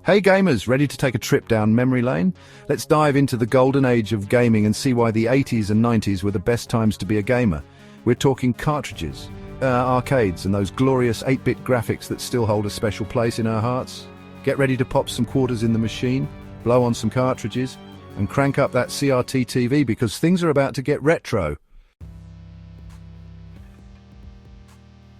Hey gamers, ready to take a trip down memory lane? Let's dive into the golden age of gaming and see why the 80s and 90s were the best times to be a gamer. We're talking cartridges, arcades, and those glorious 8-bit graphics that still hold a special place in our hearts. Get ready to pop some quarters in the machine, blow on some cartridges, and crank up that CRT TV because things are about to get retro.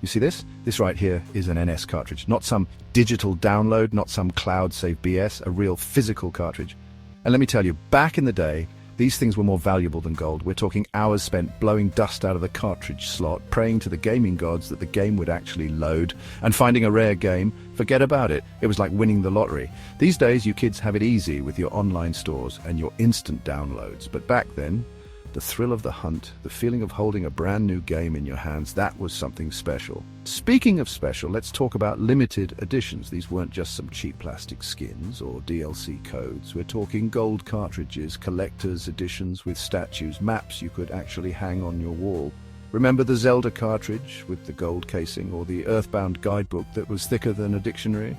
You see this? This right here is an NS cartridge, not some digital download, not some cloud-save BS, a real physical cartridge. And let me tell you, back in the day, these things were more valuable than gold. We're talking hours spent blowing dust out of the cartridge slot, praying to the gaming gods that the game would actually load, and finding a rare game, forget about it. It was like winning the lottery. These days, you kids have it easy with your online stores and your instant downloads. But back then, the thrill of the hunt, the feeling of holding a brand new game in your hands, that was something special. Speaking of special, let's talk about limited editions. These weren't just some cheap plastic skins or DLC codes. We're talking gold cartridges, collector's editions with statues, maps you could actually hang on your wall. Remember the Zelda cartridge with the gold casing, or the Earthbound guidebook that was thicker than a dictionary?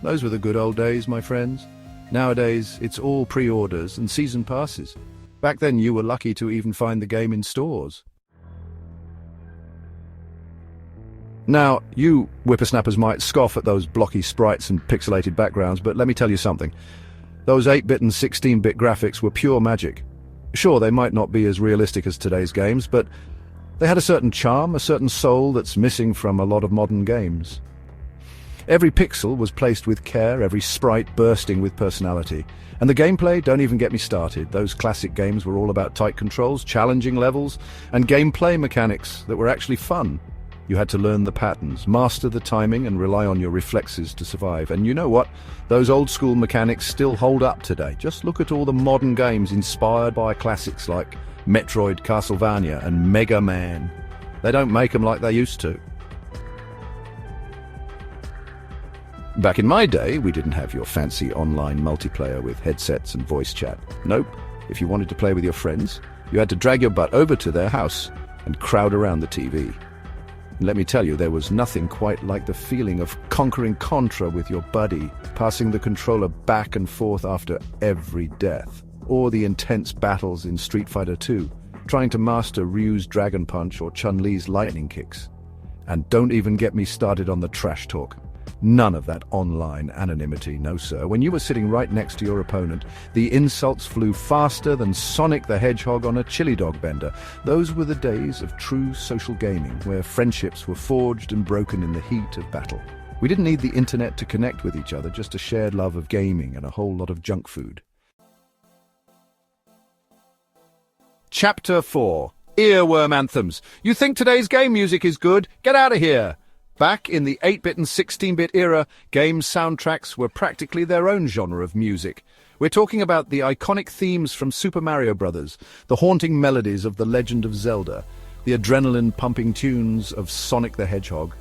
Those were the good old days, my friends. Nowadays, it's all pre-orders and season passes. Back then, you were lucky to even find the game in stores. Now, you whippersnappers might scoff at those blocky sprites and pixelated backgrounds, but let me tell you something. Those 8-bit and 16-bit graphics were pure magic. Sure, they might not be as realistic as today's games, but they had a certain charm, a certain soul that's missing from a lot of modern games. Every pixel was placed with care, every sprite bursting with personality. And the gameplay, don't even get me started. Those classic games were all about tight controls, challenging levels, and gameplay mechanics that were actually fun. You had to learn the patterns, master the timing, and rely on your reflexes to survive. And you know what? Those old-school mechanics still hold up today. Just look at all the modern games inspired by classics like Metroid, Castlevania, and Mega Man. They don't make them like they used to. Back in my day, we didn't have your fancy online multiplayer with headsets and voice chat. Nope. If you wanted to play with your friends, you had to drag your butt over to their house and crowd around the TV. And let me tell you, there was nothing quite like the feeling of conquering Contra with your buddy, passing the controller back and forth after every death, or the intense battles in Street Fighter 2, trying to master Ryu's Dragon Punch or Chun-Li's lightning kicks. And don't even get me started on the trash talk. None of that online anonymity, no sir. When you were sitting right next to your opponent, the insults flew faster than Sonic the Hedgehog on a chili dog bender. Those were the days of true social gaming, where friendships were forged and broken in the heat of battle. We didn't need the internet to connect with each other, just a shared love of gaming and a whole lot of junk food. Chapter 4. Earworm Anthems. You think today's game music is good? Get out of here! Back in the 8-bit and 16-bit era, game soundtracks were practically their own genre of music. We're talking about the iconic themes from Super Mario Bros., the haunting melodies of The Legend of Zelda, the adrenaline-pumping tunes of Sonic the Hedgehog.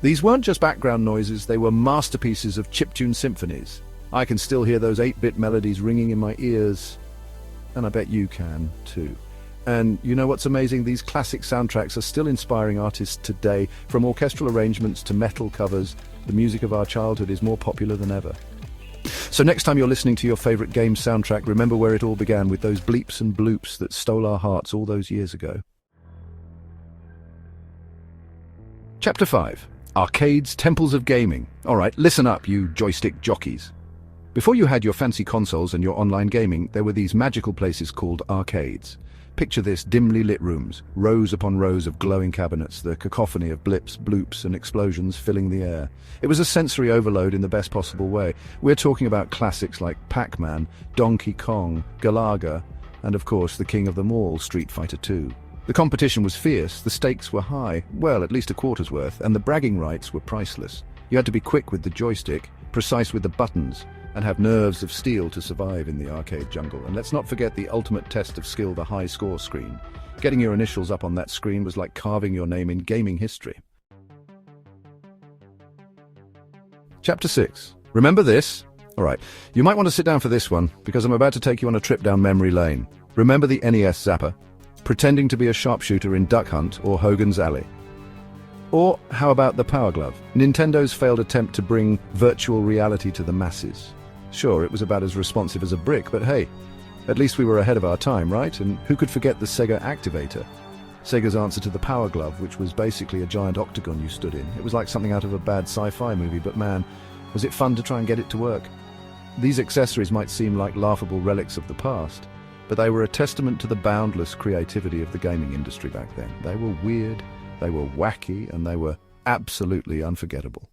These weren't just background noises, they were masterpieces of chiptune symphonies. I can still hear those 8-bit melodies ringing in my ears, and I bet you can too. And you know what's amazing? These classic soundtracks are still inspiring artists today. From orchestral arrangements to metal covers, the music of our childhood is more popular than ever. So next time you're listening to your favorite game soundtrack, remember where it all began, with those bleeps and bloops that stole our hearts all those years ago. Chapter 5. Arcades, Temples of Gaming. Alright, listen up, you joystick jockeys. Before you had your fancy consoles and your online gaming, there were these magical places called arcades. Picture this: dimly lit rooms, rows upon rows of glowing cabinets, the cacophony of blips, bloops, and explosions filling the air. It was a sensory overload in the best possible way. We're talking about classics like Pac-Man, Donkey Kong, Galaga, and of course the king of them all, Street Fighter 2. The competition was fierce, the stakes were high, well, at least a quarter's worth, and the bragging rights were priceless. You had to be quick with the joystick, precise with the buttons, and have nerves of steel to survive in the arcade jungle. And let's not forget the ultimate test of skill, the high score screen. Getting your initials up on that screen was like carving your name in gaming history. Chapter 6. Remember this? Alright, you might want to sit down for this one, because I'm about to take you on a trip down memory lane. Remember the NES Zapper? Pretending to be a sharpshooter in Duck Hunt or Hogan's Alley? Or how about the Power Glove? Nintendo's failed attempt to bring virtual reality to the masses. Sure, it was about as responsive as a brick, but hey, at least we were ahead of our time, right? And who could forget the Sega Activator? Sega's answer to the Power Glove, which was basically a giant octagon you stood in. It was like something out of a bad sci-fi movie, but man, was it fun to try and get it to work. These accessories might seem like laughable relics of the past, but they were a testament to the boundless creativity of the gaming industry back then. They were weird, they were wacky, and they were absolutely unforgettable.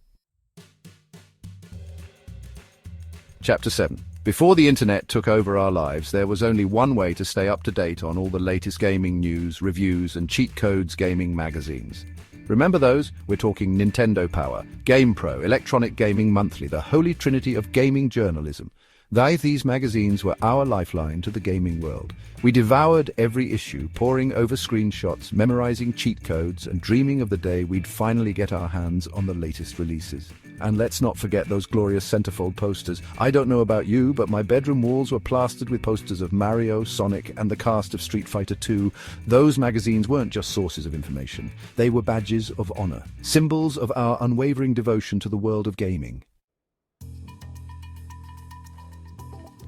Chapter 7. Before the internet took over our lives, there was only one way to stay up to date on all the latest gaming news, reviews, and cheat codes gaming magazines. Remember those? We're talking Nintendo Power, GamePro, Electronic Gaming Monthly, the holy trinity of gaming journalism. These magazines were our lifeline to the gaming world. We devoured every issue, poring over screenshots, memorizing cheat codes, and dreaming of the day we'd finally get our hands on the latest releases. And let's not forget those glorious centerfold posters. I don't know about you, but my bedroom walls were plastered with posters of Mario, Sonic, and the cast of Street Fighter 2. Those magazines weren't just sources of information. They were badges of honor, symbols of our unwavering devotion to the world of gaming.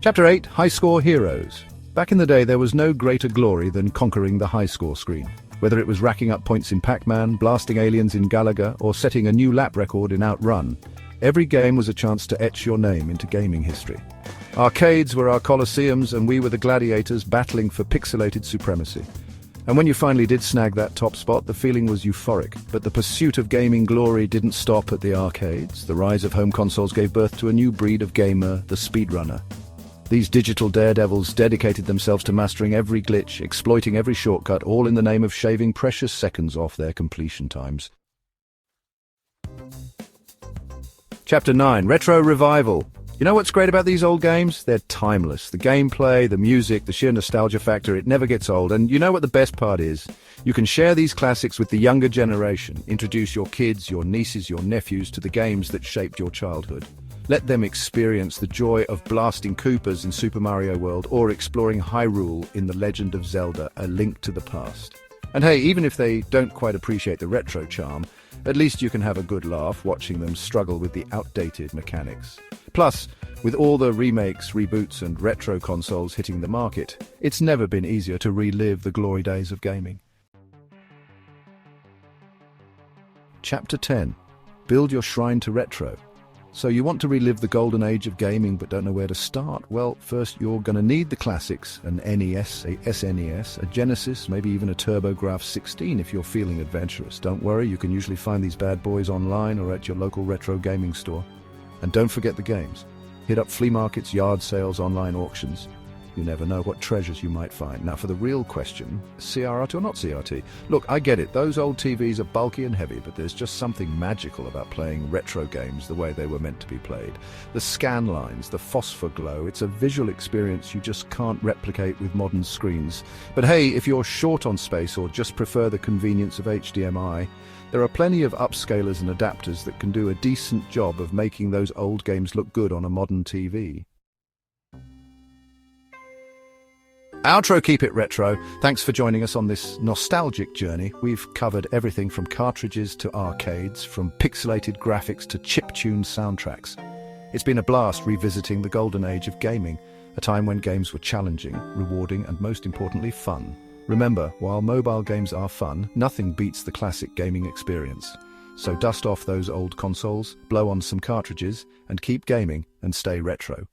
Chapter 8. High Score Heroes. Back in the day, there was no greater glory than conquering the high score screen. Whether it was racking up points in Pac-Man, blasting aliens in Galaga, or setting a new lap record in Outrun, every game was a chance to etch your name into gaming history. Arcades were our coliseums, and we were the gladiators battling for pixelated supremacy. And when you finally did snag that top spot, the feeling was euphoric. But the pursuit of gaming glory didn't stop at the arcades. The rise of home consoles gave birth to a new breed of gamer, the speedrunner. These digital daredevils dedicated themselves to mastering every glitch, exploiting every shortcut, all in the name of shaving precious seconds off their completion times. Chapter 9. Retro Revival. You know what's great about these old games? They're timeless. The gameplay, the music, the sheer nostalgia factor, it never gets old. And you know what the best part is? You can share these classics with the younger generation, introduce your kids, your nieces, your nephews to the games that shaped your childhood. Let them experience the joy of blasting Koopas in Super Mario World or exploring Hyrule in The Legend of Zelda: A Link to the Past. And hey, even if they don't quite appreciate the retro charm, at least you can have a good laugh watching them struggle with the outdated mechanics. Plus, with all the remakes, reboots, and retro consoles hitting the market, it's never been easier to relive the glory days of gaming. Chapter 10. Build your shrine to retro. So you want to relive the golden age of gaming but don't know where to start? Well, first you're going to need the classics, an NES, a SNES, a Genesis, maybe even a TurboGrafx 16 if you're feeling adventurous. Don't worry, you can usually find these bad boys online or at your local retro gaming store. And don't forget the games. Hit up flea markets, yard sales, online auctions. You never know what treasures you might find. Now for the real question, CRT or not CRT? Look, I get it, those old TVs are bulky and heavy, but there's just something magical about playing retro games the way they were meant to be played. The scan lines, the phosphor glow, it's a visual experience you just can't replicate with modern screens. But hey, if you're short on space or just prefer the convenience of HDMI, there are plenty of upscalers and adapters that can do a decent job of making those old games look good on a modern TV. Outro, keep it retro. Thanks for joining us on this nostalgic journey. We've covered everything from cartridges to arcades, from pixelated graphics to chip-tuned soundtracks. It's been a blast revisiting the golden age of gaming, a time when games were challenging, rewarding, and most importantly, fun. Remember, while mobile games are fun, nothing beats the classic gaming experience. So dust off those old consoles, blow on some cartridges, and keep gaming and stay retro.